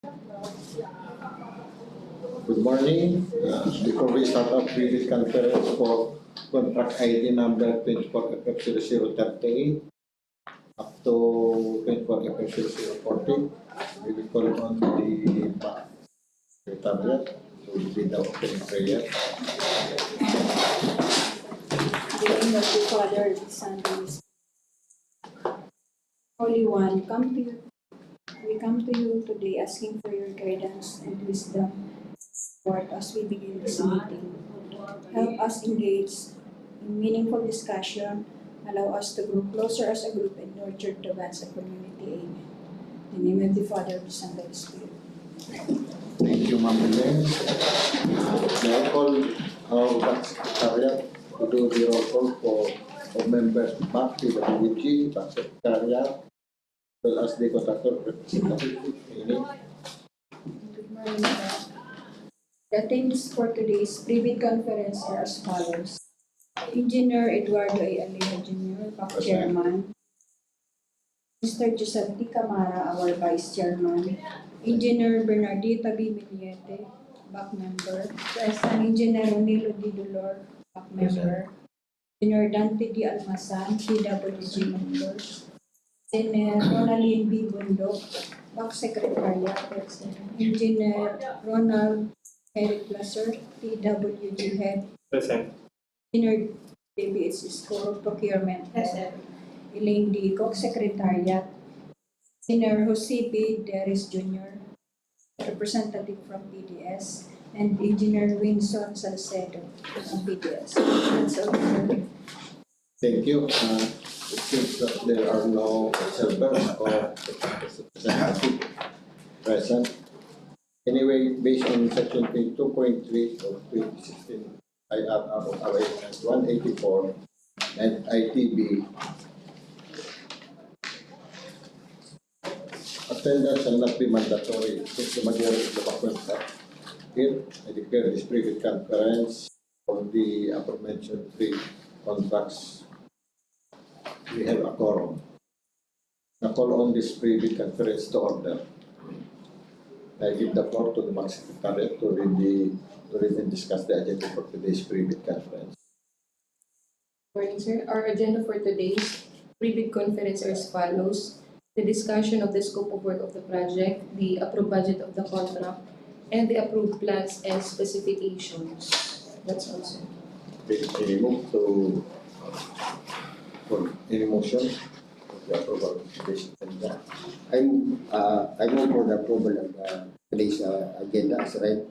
Good morning. Before we start our previous conference for contract ID number 24FF0038 up to 24FF0040, we will call on the secretariat to lead the opening prayer. In the name of the Father, the Son, and the Spirit. Holy One, we come to you today asking for your guidance and wisdom as we begin this meeting. Help us engage in meaningful discussion, allow us to grow closer as a group and nurture the advance of community. Amen. In the name of the Father, the Son, and the Spirit. Thank you, Ma'am Belen. May I call our secretariat to do the roll call for members back to the DPWH, back secretariat, as well as the contractor representative. Good morning, sir. The themes for today's Preventive conference are as follows. Engineer Eduardo A. Alejo Jr., back chairman. Mr. Giuseppe Camara, our vice chairman. Engineer Bernardita B. Miliete, back member. Engineer Ronilo D. Dolor, back member. Engineer Dante D. Almasan, DPWH member. Engineer Ronaline B. Bundok, back secretariat. Engineer Ronald Eric Lasser, DPWH head. Present. Engineer DPWH School Procurement head. Elaine D. Cook, secretariat. Engineer Jose B. Deris Jr., representative from PDS, and Engineer Winson Salcedo from PDS. That's all. Thank you. It seems that there are no observers or representatives present. Anyway, based on section 2.3 of 2016 IRR of RA 184 and ITB, attendance shall not be mandatory since the majority of the documents are here. I declare this previous conference for the aforementioned three contracts. We have a quorum. I call on this previous conference to order. I give the floor to the Bank Secretary to read and discuss the agenda for today's previous conference. Good morning, sir. Our agenda for today's pre-bid conference are as follows. The discussion of the scope of work of the project, the approved budget of the contract, and the approved plans and specifications. That's all, sir. We move to for any motion of the approval of today's agenda. I move for the approval of today's agenda as read.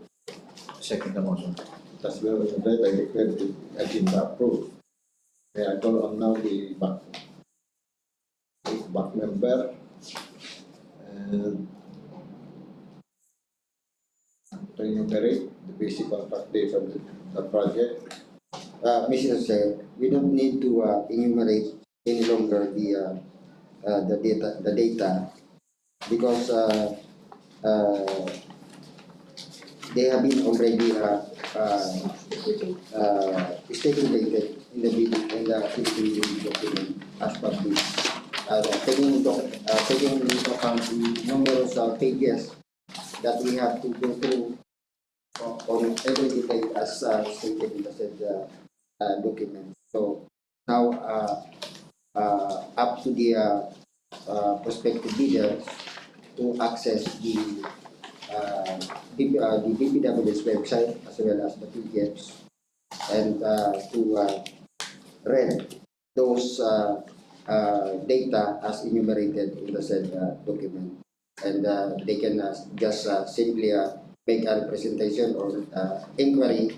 Second the motion. As well as that, I declare the agenda approved. May I call on now the back member and to enumerate the basic contract date of the project. Mr. Chair, we don't need to enumerate any longer the data because they have been already stipulated in the bidding document as published. Taking into account the numerous pages that we have to go through on every detail as stated in the said document. So now up to the prospective bidders to access the DPWH website as well as the PDFs and to read those data as enumerated in the said document, and they can just simply make a representation or inquiry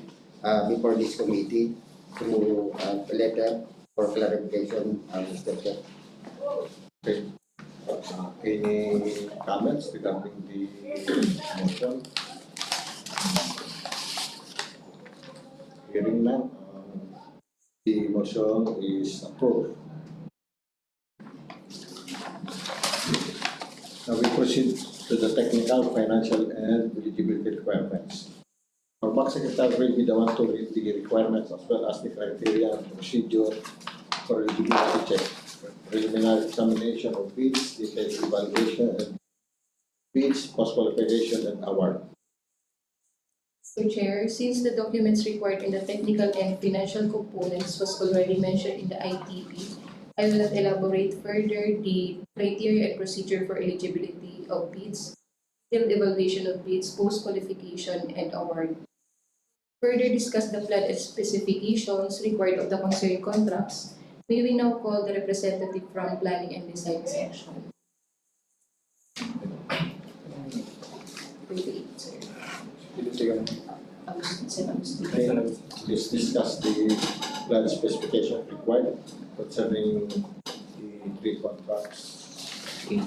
before this committee through a letter for clarification, Mr. Chair. Okay. Any comments regarding the motion? Hearing none, the motion is approved. Now we proceed to the technical, financial, and eligibility requirements. Our Bank Secretary will be the one to read the requirements as well as the criteria and procedure for eligibility check, preliminary examination of bids, detailed evaluation, and bids, post-qualification, and award. So Chair, since the documents required in the technical and financial components was already mentioned in the ITP, I will not elaborate further the criteria and procedure for eligibility of bids, detailed evaluation of bids, post-qualification, and award. Further discuss the plan and specifications required of the concerned contracts, may we now call the representative from Planning and Design section. Wait, sir. Agustin. Please discuss the plan specification required concerning the three contracts. Okay.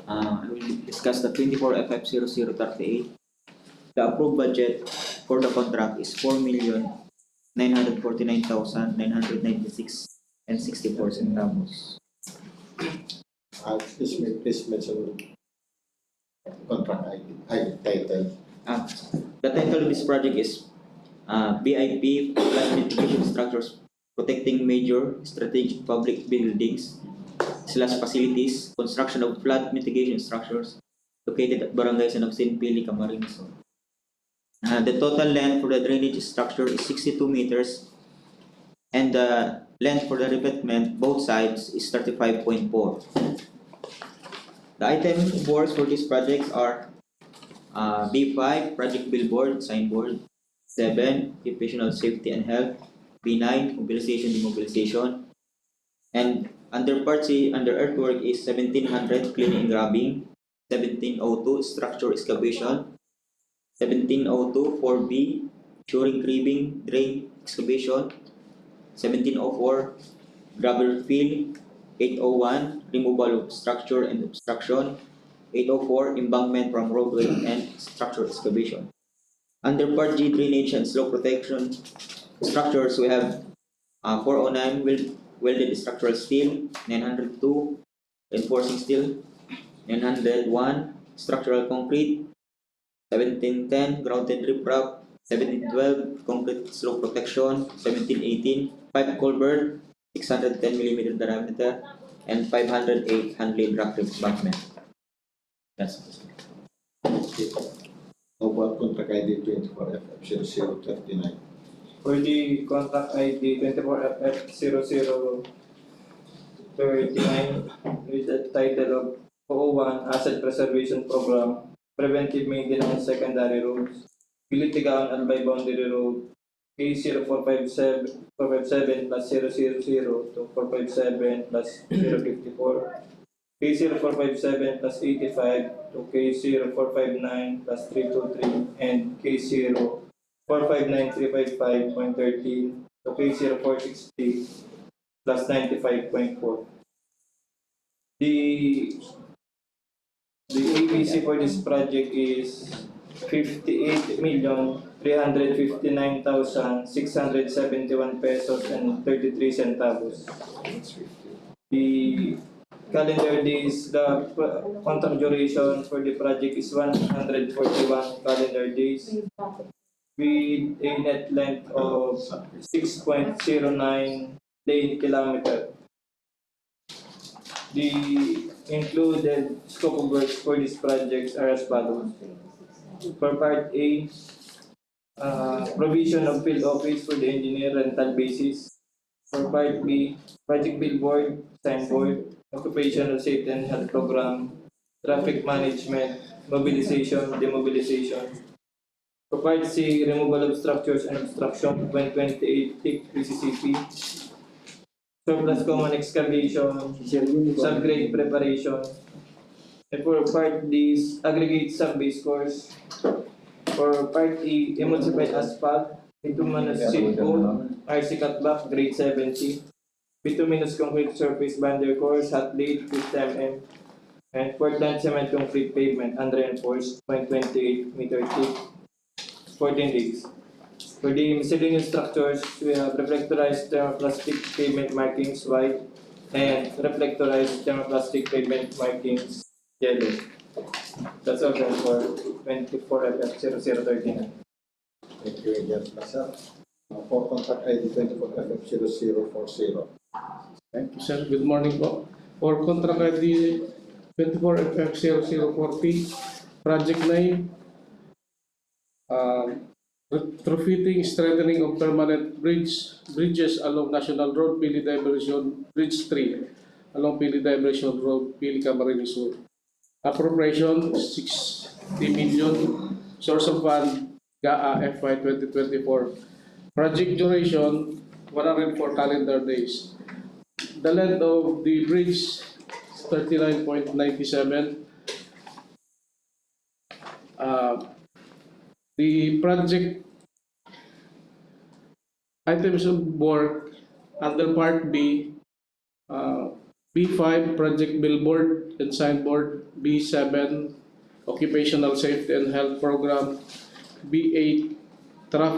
I will discuss the 24FF0038. The approved budget for the contract is 4,949,996 and 64 centavos. Please mention contract title. The title of this project is BIP Flood Mitigation Structures Protecting Major Strategic Public Buildings / Facilities, Construction of Flood Mitigation Structures located at Barangay San Agustin, Pili, Camarines Sur. The total length for the drainage structure is 62 meters and the length for the revetment both sides is 35.4. The item boards for these projects are B5, Project Billboard, Signboard. 7, Occupational Safety and Health. B9, Mobilization, Demobilization. And under Part C, under Earthwork is 1700, Cleaning and Grabbing. 1702, Structure Excavation. 1702, 4B, Shoring, Cribbing, Drain, Excavation. 1704, Gravel Fill. 801, Removal of Structure and Obstruction. 804, Embankment from Roadway and Structure Excavation. Under Part G, Drainage and Slope Protection Structures, we have 409, Welded Structural Steel. 902, Reinforcing Steel. 901, Structural Concrete. 1710, Grounded Riprap. 1712, Concrete Slope Protection. 1718, Pipe Culvert. 610mm diameter. And 508, Handled Rock Embankment. That's it. How about contract ID 24FF0039? For the contract ID 24FF0039 with the title of 401 Asset Preservation Program, Preventive Maintenance Secondary Roads, Pili Tigaon Albay Boundary Road, K0457 plus 000 to 457 plus 054, K0457 plus 85 to K0459 plus 323, and K0459,355.13 to K0460 plus 95.4. The ABC for this project is 58,359,671 pesos and 33 centavos. The calendar days, the contract duration for the project is 141 calendar days with a net length of 6.09 lane kilometer. The included scope of works for these projects are as follows. For Part A, provision of field office for the engineer rental basis. For Part B, project billboard, signboard, occupational safety and health program, traffic management, mobilization, demobilization. For Part C, removal of structures and obstruction, 2028 TIC PCCP. Surplus common excavation, subgrade preparation. And for Part D, aggregate sub-base course. For Part E, emulsified asphalt, bituminous seed coat, RC cutback, grade 70. Bituminous concrete surface binder course, hot laid, 50 mm. And Portland cement concrete pavement, unreinforced, 0.28 meter thick, 14 days. For the miscellaneous structures, we have reflectorized thermoplastic pavement markings white and reflectorized thermoplastic pavement markings yellow. That's all for 24FF0039. Thank you again, sir. For contract ID 24FF0040. Thank you, sir. Good morning po. For contract ID 24FF0040. Project 9, retrofitting, strengthening of permanent bridges along National Road, Pili Diversion, Bridge 3, along Pili Diversion Road, Pili Camarines Sur. Appropriation 60 million. Source of fund, GAA FY 2024. Project duration 104 calendar days. The length of the bridge is 39.97. The project items of work under Part B, B5 project billboard and signboard, B7 occupational safety and health program, B8 traffic